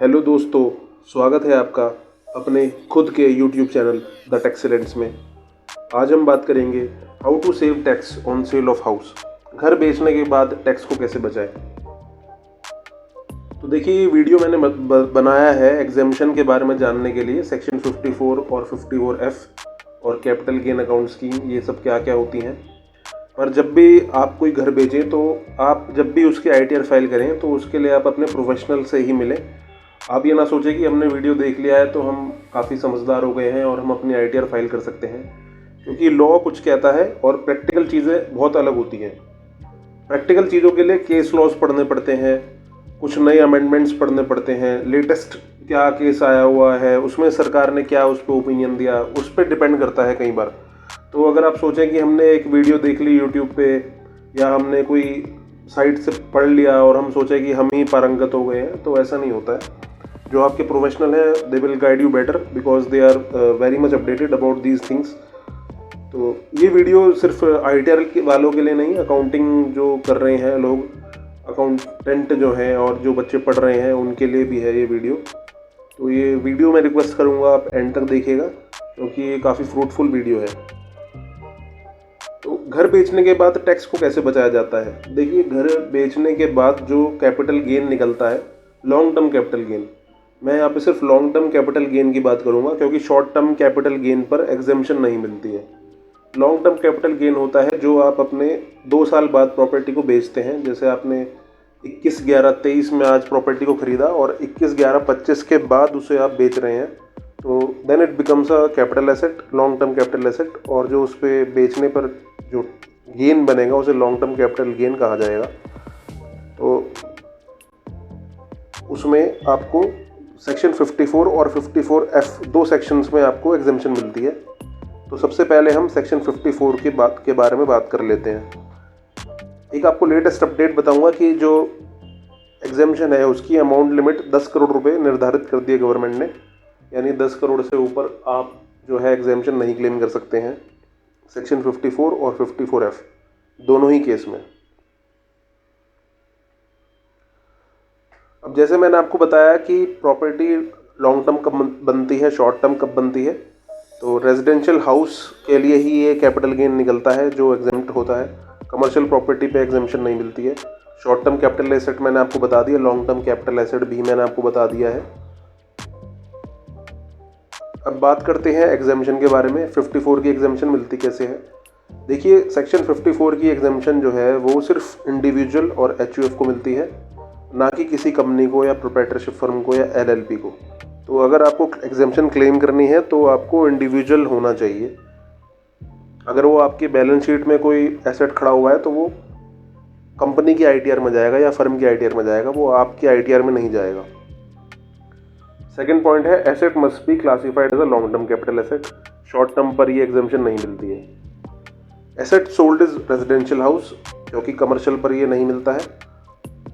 Hello दोस्तों, स्वागत है आपका अपने खुद के यूट्यूब चैनल द टेक्सीलेंट्स में। आज हम बात करेंगे how to save tax on sale of house. घर बेचने के बाद टैक्स को कैसे बचाएं। तो देखिए, ये वीडियो मैंने बनाया है एग्जेम्पशन के बारे में जानने के लिए। सेक्शन 54 और 54F और कैपिटल गेन अकाउंट स्कीम, ये सब क्या क्या होती हैं। पर जब भी आप कोई घर बेचें तो आप जब भी उसकी ITR फाइल करें तो उसके लिए आप अपने प्रोफेशनल से ही मिलें। आप ये ना सोचें कि हमने वीडियो देख लिया है तो हम काफ़ी समझदार हो गए हैं और हम अपनी ITR फाइल कर सकते हैं, क्योंकि लॉ कुछ कहता है और प्रैक्टिकल चीज़ें बहुत अलग होती हैं। प्रैक्टिकल चीज़ों के लिए केस लॉज पढ़ने पड़ते हैं, कुछ नए अमेंडमेंट्स पढ़ने पड़ते हैं, लेटेस्ट क्या केस आया हुआ है, उसमें सरकार ने क्या उस पर ओपिनियन दिया, उस पर डिपेंड करता है कई बार। तो अगर आप सोचें कि हमने एक वीडियो देख ली यूट्यूब पे या हमने कोई साइट से पढ़ लिया और हम सोचें कि हम ही पारंगत हो गए हैं, तो ऐसा नहीं होता है। जो आपके प्रोफेशनल हैं they will guide you better because they are very much updated about these things. तो ये वीडियो सिर्फ ITR के वालों के लिए नहीं, अकाउंटिंग जो कर रहे हैं लोग, अकाउंटेंट जो हैं और जो बच्चे पढ़ रहे हैं उनके लिए भी है ये वीडियो। तो ये वीडियो मैं रिक्वेस्ट करूँगा आप एंड तक देखिएगा, क्योंकि ये काफ़ी फ्रूटफुल वीडियो है। तो घर बेचने के बाद टैक्स को कैसे बचाया जाता है। देखिए, घर बेचने के बाद जो कैपिटल गेन निकलता है, लॉन्ग टर्म कैपिटल गेन, मैं यहाँ पे सिर्फ लॉन्ग टर्म कैपिटल गेन की बात करूँगा, क्योंकि शॉर्ट टर्म कैपिटल गेन पर एग्जेम्पशन नहीं मिलती है। लॉन्ग टर्म कैपिटल गेन होता है जो आप अपने 2 साल बाद प्रॉपर्टी को बेचते हैं। जैसे आपने 21/11/23 में आज प्रॉपर्टी को खरीदा और 21/11/25 के बाद उसे आप बेच रहे हैं, तो then it becomes a capital asset, long term capital asset. और जो उस पर बेचने पर जो गेन बनेगा उसे लॉन्ग टर्म कैपिटल गेन कहा जाएगा। तो उसमें आपको सेक्शन 54 और 54F, 2 सेक्शंस में आपको एग्जेम्पशन मिलती है। तो सबसे पहले हम सेक्शन 54 के बारे में बात कर लेते हैं। एक आपको लेटेस्ट अपडेट बताऊंगा कि जो एग्जेम्पशन है उसकी अमाउंट लिमिट 10 करोड़ रुपए निर्धारित कर दी है गवर्नमेंट ने, यानी 10 करोड़ से ऊपर आप जो है एग्जेम्पशन नहीं क्लेम कर सकते हैं सेक्शन 54 और 54F दोनों ही केस में। अब जैसे मैंने आपको बताया कि प्रॉपर्टी लॉन्ग टर्म कब बनती है, शॉर्ट टर्म कब बनती है, तो रेजिडेंशियल हाउस के लिए ही ये कैपिटल गेन निकलता है जो एग्जेम्प्ट होता है। कमर्शियल प्रॉपर्टी पे एग्जेम्पशन नहीं मिलती है। शॉर्ट टर्म कैपिटल एसेट मैंने आपको बता दिया, लॉन्ग टर्म कैपिटल एसेट भी मैंने आपको बता दिया है। अब बात करते हैं एग्जेम्पशन के बारे में। 54 की एग्जेम्पशन मिलती कैसे है। देखिए, सेक्शन 54 की एग्जेम्पशन जो है वो सिर्फ इंडिविजुअल और HUF को मिलती है, ना कि किसी कंपनी को या प्रोप्राइटरशिप फर्म को या LLP को। तो अगर आपको एग्जेम्पशन क्लेम करनी है तो आपको इंडिविजुअल होना चाहिए। अगर वो आपके बैलेंस शीट में कोई एसेट खड़ा हुआ है तो वो कंपनी की ITR में जाएगा या फर्म की ITR में जाएगा, वो आपकी ITR में नहीं जाएगा। सेकेंड पॉइंट है, asset must be classified as a long term capital asset. Short term पर ये एग्जेम्पशन नहीं मिलती है। Asset sold is residential house, क्योंकि कमर्शियल पर ये नहीं मिलता है,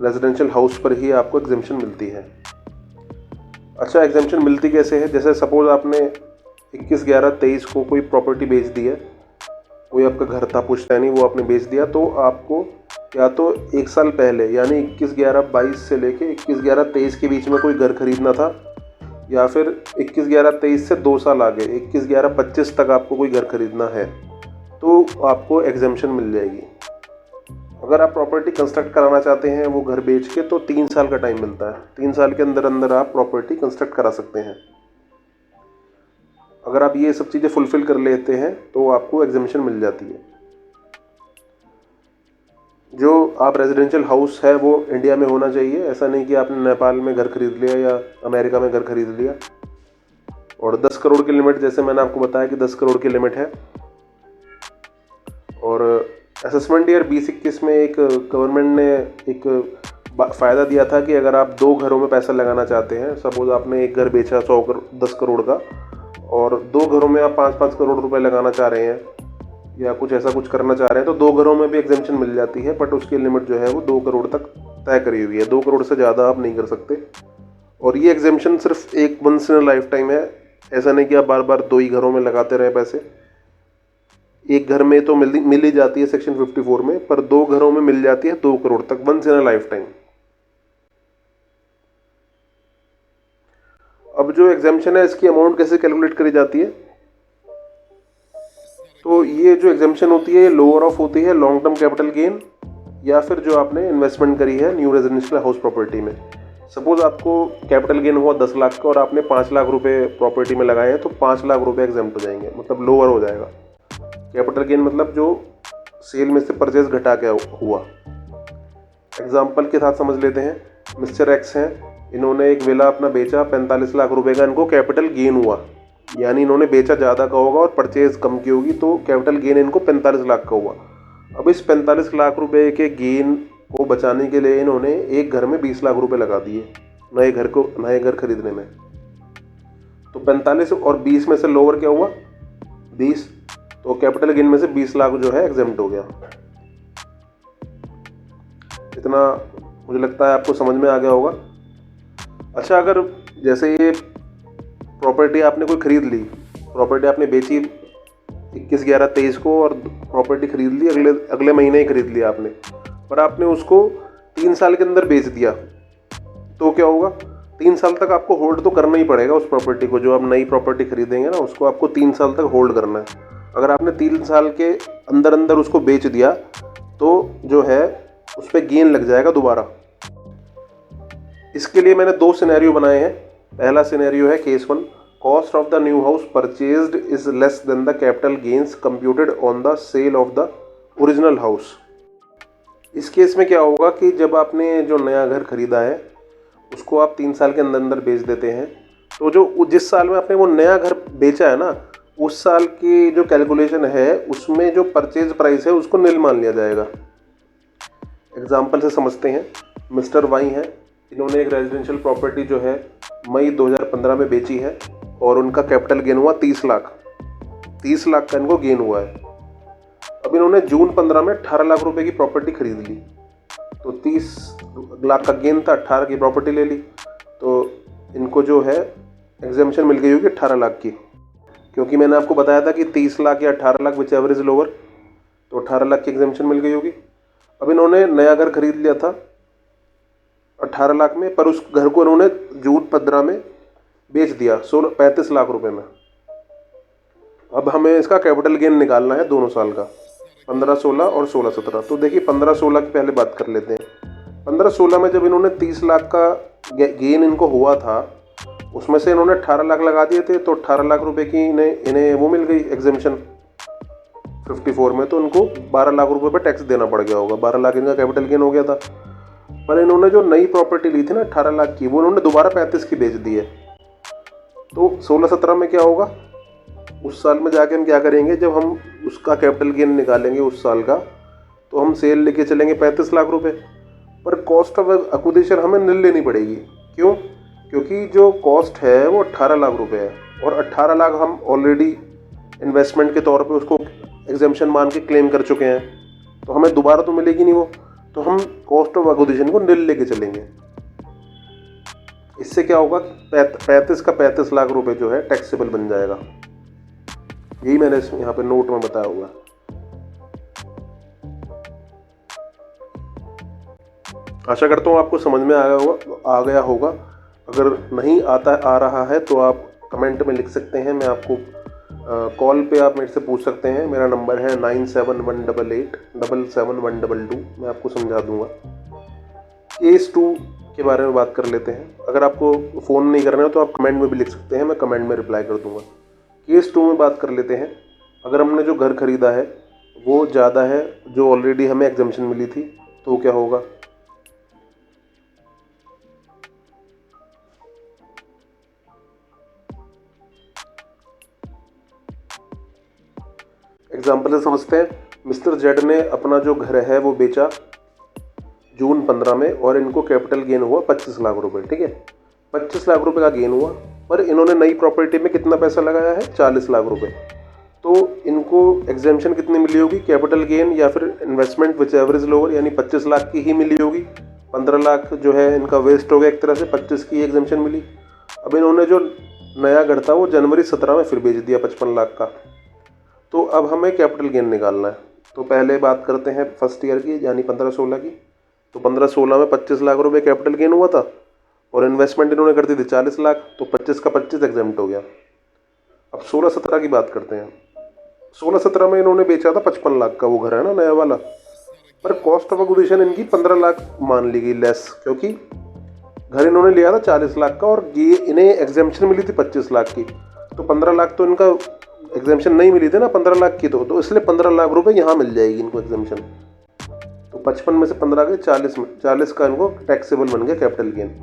रेजिडेंशियल हाउस पर ही आपको एग्जेम्पशन मिलती है। अच्छा, एग्जेम्पशन मिलती कैसे है। जैसे सपोज आपने 21/11/23 को कोई प्रॉपर्टी बेच दी है, कोई आपका घर था पुश्तैनी, वो आपने बेच दिया, तो आपको या तो 1 साल पहले यानी 21/11/22 से लेके 21/11/23 के बीच में कोई घर खरीदना था, या फिर 21/11/23 से 2 साल आगे 21/11/25 तक आपको कोई घर खरीदना है, तो आपको एग्जेम्पशन मिल जाएगी। अगर आप प्रॉपर्टी कंस्ट्रक्ट कराना चाहते हैं वो घर बेच के, तो 3 साल का टाइम मिलता है। 3 साल के अंदर अंदर आप प्रॉपर्टी कंस्ट्रक्ट करा सकते हैं। अगर आप ये सब चीज़ें फुलफिल कर लेते हैं तो आपको एग्जेम्पशन मिल जाती है। जो आप रेजिडेंशियल हाउस है वो इंडिया में होना चाहिए। ऐसा नहीं कि आपने नेपाल में घर खरीद लिया या अमेरिका में घर खरीद लिया। और 10 करोड़ की लिमिट, जैसे मैंने आपको बताया कि 10 करोड़ की लिमिट है। और असेसमेंट ईयर 2021 में एक गवर्नमेंट ने एक फ़ायदा दिया था कि अगर आप 2 घरों में पैसा लगाना चाहते हैं, सपोज आपने एक घर बेचा 10 करोड़ का और 2 घरों में आप 5-5 करोड़ रुपए लगाना चाह रहे हैं या कुछ ऐसा कुछ करना चाह रहे हैं, तो 2 घरों में भी एग्जेम्पशन मिल जाती है। बट उसकी लिमिट जो है वो 2 करोड़ तक तय करी हुई है। 2 करोड़ से ज़्यादा आप नहीं कर सकते। और ये एग्जेम्पशन सिर्फ एक वंस इन लाइफ टाइम है। ऐसा नहीं कि आप बार बार 2 ही घरों में लगाते रहे पैसे। एक घर में तो मिल ही जाती है सेक्शन 54 में, पर 2 घरों में मिल जाती है 2 करोड़ तक, वंस इन लाइफ टाइम। अब जो एग्जाम्शन है इसकी अमाउंट कैसे कैलकुलेट करी जाती है, तो ये जो एग्जाम्शन होती है ये लोअर ऑफ होती है लॉन्ग टर्म कैपिटल गेन या फिर जो आपने इन्वेस्टमेंट करी है न्यू रेजिडेंशियल हाउस प्रॉपर्टी में। सपोज आपको कैपिटल गेन हुआ 10 लाख का और आपने 5 लाख रुपए प्रॉपर्टी में लगाए हैं, तो 5 लाख रुपए एग्जाम्प्ट हो जाएंगे, मतलब लोअर हो जाएगा। कैपिटल गेन मतलब जो सेल में से परचेज घटा के हुआ। एग्जाम्पल के साथ समझ लेते हैं। मिस्टर एक्स हैं, इन्होंने एक विला अपना बेचा 45 लाख रुपए का, इनको कैपिटल गेन हुआ, यानी इन्होंने बेचा ज़्यादा का होगा और परचेज कम की होगी, तो कैपिटल गेन इनको 45 लाख का हुआ। अब इस 45 लाख रुपए के गेन को बचाने के लिए इन्होंने एक घर में 20 लाख रुपए लगा दिए नए घर खरीदने में। तो 45 और 20 में से लोअर क्या हुआ, 20, तो कैपिटल गेन में से 20 लाख जो है एग्जेम्प्ट हो गया। इतना मुझे लगता है आपको समझ में आ गया होगा। अच्छा, अगर जैसे ये प्रॉपर्टी आपने कोई खरीद ली, प्रॉपर्टी आपने बेची 21/11/23 को और प्रॉपर्टी खरीद ली अगले महीने ही खरीद लिया आपने, पर आपने उसको 3 साल के अंदर बेच दिया, तो क्या होगा, 3 साल तक आपको होल्ड तो करना ही पड़ेगा उस प्रॉपर्टी को। जो आप नई प्रॉपर्टी खरीदेंगे ना, उसको आपको 3 साल तक होल्ड करना है। अगर आपने 3 साल के अंदर अंदर उसको बेच दिया तो जो है उस पर गेन लग जाएगा दोबारा। इसके लिए मैंने 2 सिनेरियो बनाए हैं। पहला सिनेरियो है case 1, cost of the new house purchased is less than the capital gains computed on the sale of the original house. इस केस में क्या होगा कि जब आपने जो नया घर खरीदा है उसको आप 3 साल के अंदर अंदर बेच देते हैं, तो जो जिस साल में आपने वो नया घर बेचा है ना, उस साल की जो कैलकुलेशन है उसमें जो परचेज प्राइस है उसको निल मान लिया जाएगा। एग्जाम्पल से समझते हैं। मिस्टर वाई हैं, इन्होंने एक रेजिडेंशियल प्रॉपर्टी जो है मई 2015 में बेची है और उनका कैपिटल गेन हुआ 30 लाख। 30 लाख का इनको गेन हुआ है। अब इन्होंने जून 15 में 18 लाख रुपए की प्रॉपर्टी खरीद ली, तो 30 लाख का गेन था, 18 की प्रॉपर्टी ले ली, तो इनको जो है एग्जेम्पशन मिल गई होगी 18 लाख की, क्योंकि मैंने आपको बताया था कि 30 लाख या 18 lakh which ever is lower, तो 18 लाख की एग्जेम्पशन मिल गई होगी। अब इन्होंने नया घर खरीद लिया था 18 लाख में, पर उस घर को इन्होंने जून 15 में बेच दिया 35 लाख रुपए में। अब हमें इसका कैपिटल गेन निकालना है दोनों साल का, 15-16 और 16-17। तो देखिए 15-16 की पहले बात कर लेते हैं। 15-16 में जब इन्होंने 30 लाख का गेन इनको हुआ था, उसमें से इन्होंने 18 लाख लगा दिए थे, तो 18 लाख रुपए की इन्हें वो मिल गई एग्जेम्पशन 54 में, तो इनको 12 लाख रुपए पे टैक्स देना पड़ गया होगा। 12 लाख इनका कैपिटल गेन हो गया था, पर इन्होंने जो नई प्रॉपर्टी ली थी ना 18 लाख की, वो इन्होंने दोबारा 35 की बेच दी है। तो 16-17 में क्या होगा, उस साल में जाके हम क्या करेंगे, जब हम उसका कैपिटल गेन निकालेंगे उस साल का, तो हम सेल लेके चलेंगे 35 लाख रुपए, पर कॉस्ट ऑफ एक्विजिशन हमें निल लेनी पड़ेगी। क्यों? क्योंकि जो कॉस्ट है वो 18 लाख रुपए है और 18 लाख हम ऑलरेडी इन्वेस्टमेंट के तौर पे उसको एग्जेम्पशन मान के क्लेम कर चुके हैं, तो हमें दोबारा तो मिलेगी नहीं वो, तो हम कॉस्ट ऑफ एक्विजिशन को निल लेके चलेंगे। इससे क्या होगा, 35 का 35 लाख रुपए जो है टैक्सेबल बन जाएगा। यही मैंने यहाँ पे नोट में बताया हुआ। आशा करता हूँ आपको समझ में आ गया होगा। अगर नहीं आ रहा है तो आप कमेंट में लिख सकते हैं। मैं आपको कॉल पे आप मेरे से पूछ सकते हैं। मेरा नंबर है 9718877122। मैं आपको समझा दूंगा। केस 2 के बारे में बात कर लेते हैं। अगर आपको फ़ोन नहीं करना है तो आप कमेंट में भी लिख सकते हैं, मैं कमेंट में रिप्लाई कर दूंगा। केस 2 में बात कर लेते हैं। अगर हमने जो घर खरीदा है वो ज़्यादा है जो ऑलरेडी हमें एग्जेम्पशन मिली थी, तो क्या होगा। एग्जाम्पल से समझते हैं। मिस्टर जेड ने अपना जो घर है वो बेचा जून 15 में और इनको कैपिटल गेन हुआ 25 लाख रुपए। ठीक है, 25 लाख रुपए का गेन हुआ, पर इन्होंने नई प्रॉपर्टी में कितना पैसा लगाया है, 40 लाख रुपए। तो इनको एग्जेम्पशन कितनी मिली होगी, कैपिटल गेन या फिर इन्वेस्टमेंट विच एवरेज लोअर, यानी 25 लाख की ही मिली होगी। 15 लाख जो है इनका वेस्ट हो गया एक तरह से, 25 की एग्जेम्पशन मिली। अब इन्होंने जो नया घर था वो जनवरी 17 में फिर बेच दिया 55 लाख का। तो अब हमें कैपिटल गेन निकालना है। तो पहले बात करते हैं फर्स्ट ईयर की, यानी 15-16 की। तो 15-16 में 25 लाख रुपए कैपिटल गेन हुआ था और इन्वेस्टमेंट इन्होंने कर दी थी 40 लाख, तो 25 का 25 एग्जाम्प्ट हो गया। अब 16-17 की बात करते हैं। 16-17 में इन्होंने बेचा था 55 लाख का, वो घर है ना नया वाला, पर कॉस्ट ऑफ एक्विजिशन इनकी 15 लाख मान ली गई लेस, क्योंकि घर इन्होंने लिया था 40 लाख का और ये इन्हें एग्जाम्पशन मिली थी 25 लाख की, तो 15 लाख तो इनका एग्जाम्पशन नहीं मिली थी ना 15 लाख की, तो इसलिए 15 लाख रुपए यहाँ मिल जाएगी इनको एग्जाम्पशन। तो 55 में से 15 गए 40 में, 40 का इनको टैक्सेबल बन गया कैपिटल गेन।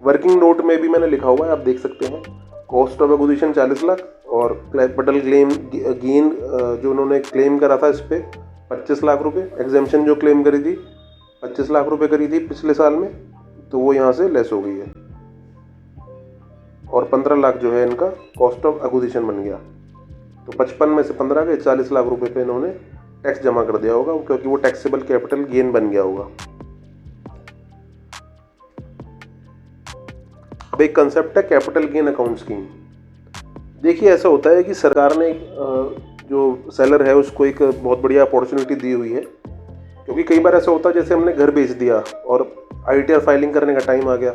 वर्किंग नोट में भी मैंने लिखा हुआ है, आप देख सकते हैं, कॉस्ट ऑफ एक्विजिशन 40 लाख और कैपिटल गेन जो उन्होंने क्लेम करा था इस पर 25 लाख रुपए, एग्जाम्पशन जो क्लेम करी थी 25 लाख रुपए करी थी पिछले साल में, तो वो यहाँ से लेस हो गई है और 15 लाख जो है इनका कॉस्ट ऑफ एक्विजिशन बन गया। तो 55 में से 15 गए, 40 लाख रुपए पे इन्होंने टैक्स जमा कर दिया होगा, क्योंकि वो टैक्सेबल कैपिटल गेन बन गया होगा। अब एक कंसेप्ट है कैपिटल गेन अकाउंट स्कीम। देखिए ऐसा होता है कि सरकार ने जो सेलर है उसको एक बहुत बढ़िया अपॉर्चुनिटी दी हुई है, क्योंकि कई बार ऐसा होता है जैसे हमने घर बेच दिया और ITR फाइलिंग करने का टाइम आ गया,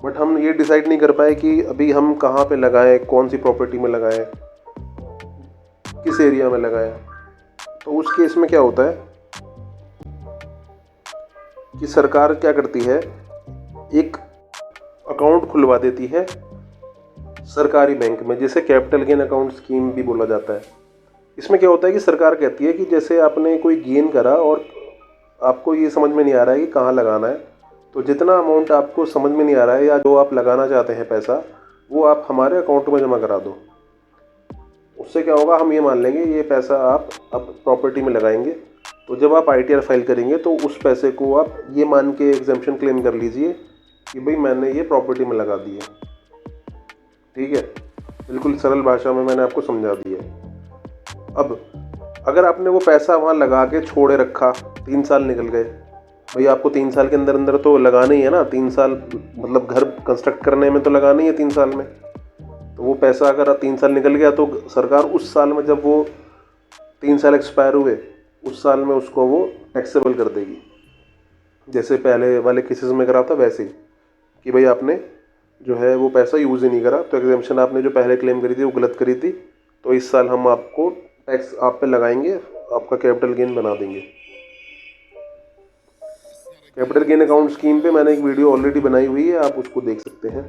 बट हम ये डिसाइड नहीं कर पाए कि अभी हम कहाँ पे लगाएं, कौन सी प्रॉपर्टी में लगाएं, किस एरिया में लगाएं। तो उस केस में क्या होता है कि सरकार क्या करती है, एक अकाउंट खुलवा देती है सरकारी बैंक में, जिसे कैपिटल गेन अकाउंट स्कीम भी बोला जाता है। इसमें क्या होता है कि सरकार कहती है कि जैसे आपने कोई गेन करा और आपको ये समझ में नहीं आ रहा है कि कहाँ लगाना है, तो जितना अमाउंट आपको समझ में नहीं आ रहा है या जो आप लगाना चाहते हैं पैसा, वो आप हमारे अकाउंट में जमा करा दो। उससे क्या होगा, हम ये मान लेंगे ये पैसा आप अब प्रॉपर्टी में लगाएंगे, तो जब आप ITR फाइल करेंगे तो उस पैसे को आप ये मान के एग्जाम्पशन क्लेम कर लीजिए कि भाई मैंने ये प्रॉपर्टी में लगा दी है। ठीक है, बिल्कुल सरल भाषा में मैंने आपको समझा दिया। अब अगर आपने वो पैसा वहाँ लगा के छोड़े रखा, 3 साल निकल गए, भाई आपको 3 साल के अंदर अंदर तो लगाना ही है ना, 3 साल मतलब घर कंस्ट्रक्ट करने में तो लगाना ही है 3 साल में, तो वो पैसा अगर 3 साल निकल गया तो सरकार उस साल में, जब वो 3 साल एक्सपायर हुए, उस साल में उसको वो टैक्सेबल कर देगी, जैसे पहले वाले केसेस में करा था वैसे ही, कि भाई आपने जो है वो पैसा यूज़ ही नहीं करा, तो एग्जाम्पशन आपने जो पहले क्लेम करी थी वो गलत करी थी, तो इस साल हम आपको टैक्स आप पे लगाएंगे, आपका कैपिटल गेन बना देंगे। कैपिटल गेन अकाउंट स्कीम पे मैंने एक वीडियो ऑलरेडी बनाई हुई है, आप उसको देख सकते हैं।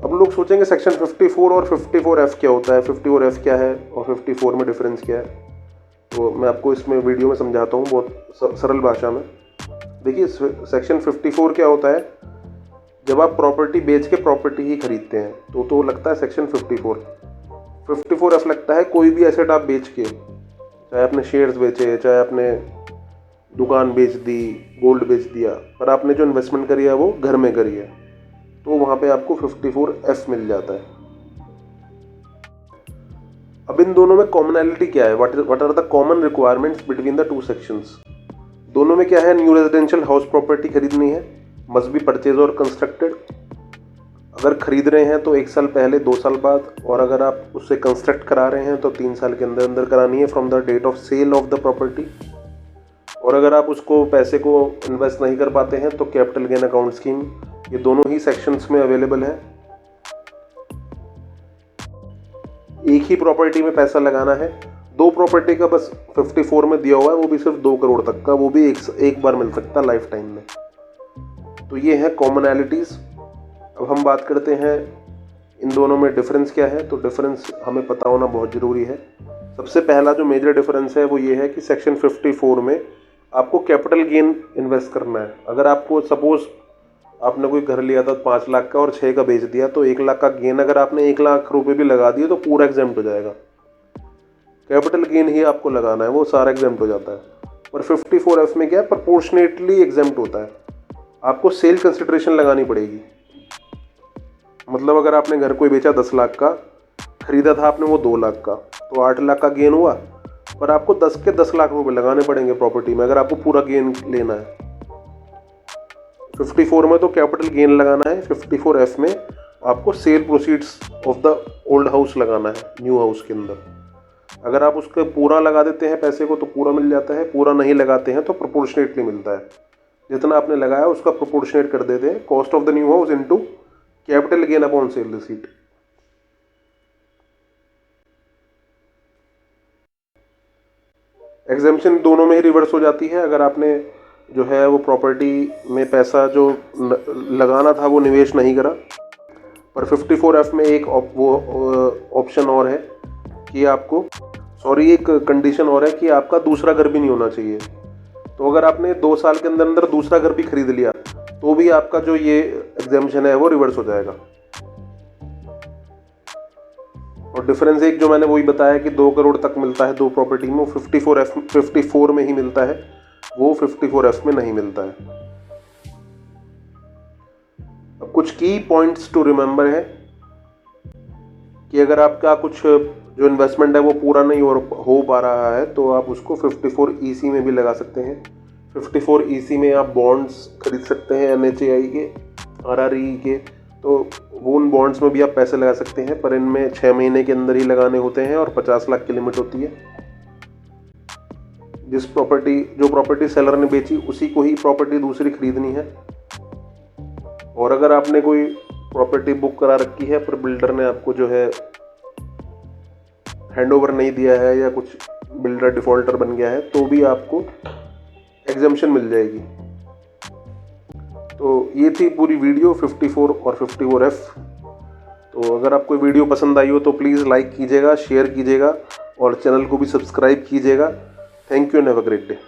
अब लोग सोचेंगे सेक्शन 54 और 54F क्या होता है, 54F क्या है और 54 में डिफरेंस क्या है, तो मैं आपको इसमें वीडियो में समझाता हूँ बहुत सरल भाषा में। देखिए सेक्शन 54 क्या होता है, जब आप प्रॉपर्टी बेच के प्रॉपर्टी ही खरीदते हैं तो लगता है सेक्शन 54। 54F लगता है कोई भी एसेट आप बेच के, चाहे आपने शेयर्स बेचे, चाहे आपने दुकान बेच दी, गोल्ड बेच दिया, पर आपने जो इन्वेस्टमेंट करी है वो घर में करी है, तो वहाँ पे आपको 54F मिल जाता है। अब इन दोनों में कॉमनैलिटी क्या है, what are the common requirements between the 2 sections. दोनों में क्या है, न्यू रेजिडेंशियल हाउस प्रॉपर्टी खरीदनी है, मस्ट बी परचेज और कंस्ट्रक्टेड। अगर खरीद रहे हैं तो 1 साल पहले, 2 साल बाद, और अगर आप उससे कंस्ट्रक्ट करा रहे हैं तो 3 साल के अंदर अंदर करानी है from the date of sale of the property. और अगर आप उसको पैसे को इन्वेस्ट नहीं कर पाते हैं तो कैपिटल गेन अकाउंट स्कीम, ये दोनों ही सेक्शंस में अवेलेबल है। एक ही प्रॉपर्टी में पैसा लगाना है, 2 प्रॉपर्टी का बस 54 में दिया हुआ है, वो भी सिर्फ 2 करोड़ तक का, वो भी एक बार मिल सकता है लाइफ टाइम में। तो ये है कॉमनैलिटीज़। अब हम बात करते हैं इन दोनों में डिफरेंस क्या है, तो डिफरेंस हमें पता होना बहुत ज़रूरी है। सबसे पहला जो मेजर डिफरेंस है वो ये है कि सेक्शन 54 में आपको कैपिटल गेन इन्वेस्ट करना है। अगर आपको सपोज आपने कोई घर लिया था 5 लाख का और 6 का बेच दिया, तो 1 लाख का गेन अगर आपने 1 लाख रुपए भी लगा दिए तो पूरा एग्जाम्प्ट हो जाएगा। कैपिटल गेन ही आपको लगाना है, वो सारा एग्जाम्प्ट हो जाता है। पर 54F में क्या है, प्रोपोर्शनेटली एग्जाम्प्ट होता है, आपको सेल कंसिडरेशन लगानी पड़ेगी। मतलब अगर आपने घर कोई बेचा 10 लाख का, खरीदा था आपने वो 2 लाख का, तो 8 लाख का गेन हुआ, पर आपको 10 के 10 लाख रुपए लगाने पड़ेंगे प्रॉपर्टी में अगर आपको पूरा गेन लेना है। 54 में तो कैपिटल गेन लगाना है, 54F में आपको sale proceeds of the old house लगाना है न्यू हाउस के अंदर। अगर आप उसके पूरा लगा देते हैं पैसे को तो पूरा मिल जाता है, पूरा नहीं लगाते हैं तो प्रोपोर्शनेटली मिलता है। जितना आपने लगाया उसका प्रोपोर्शनेट कर देते हैं cost of the new house into capital gain upon sale receipt. Exemption दोनों में ही रिवर्स हो जाती है। अगर आपने जो है वो प्रॉपर्टी में पैसा जो लगाना था वो निवेश नहीं करा। पर 54F में एक वो ऑप्शन और है कि आपको एक कंडीशन और है कि आपका दूसरा घर भी नहीं होना चाहिए। तो अगर आपने 2 साल के अंदर अंदर दूसरा घर भी खरीद लिया तो भी आपका जो ये एग्जेम्पशन है वो रिवर्स हो जाएगा। और डिफरेंस एक जो मैंने वही बताया कि 2 करोड़ तक मिलता है 2 प्रॉपर्टी में, वो 54 में ही मिलता है, वो 54F में नहीं मिलता है। अब कुछ की पॉइंट्स टू रिमेंबर है कि अगर आपका कुछ जो इन्वेस्टमेंट है वो पूरा नहीं हो पा रहा है तो आप उसको 54EC में भी लगा सकते हैं। 54EC में आप बॉन्ड्स खरीद सकते हैं NHAI के, RRE के, तो वो उन बॉन्ड्स में भी आप पैसे लगा सकते हैं, पर इनमें 6 महीने के अंदर ही लगाने होते हैं और 50 लाख की लिमिट होती है। जो प्रॉपर्टी सेलर ने बेची उसी को ही प्रॉपर्टी दूसरी खरीदनी है। और अगर आपने कोई प्रॉपर्टी बुक करा रखी है पर बिल्डर ने आपको जो है हैंडओवर नहीं दिया है या कुछ बिल्डर डिफॉल्टर बन गया है तो भी आपको एग्जेम्पशन मिल जाएगी। तो ये थी पूरी वीडियो 54 और 54F। तो अगर आपको वीडियो पसंद आई हो तो प्लीज़ लाइक कीजिएगा, शेयर कीजिएगा और चैनल को भी सब्सक्राइब कीजिएगा। Thank you and have a great day.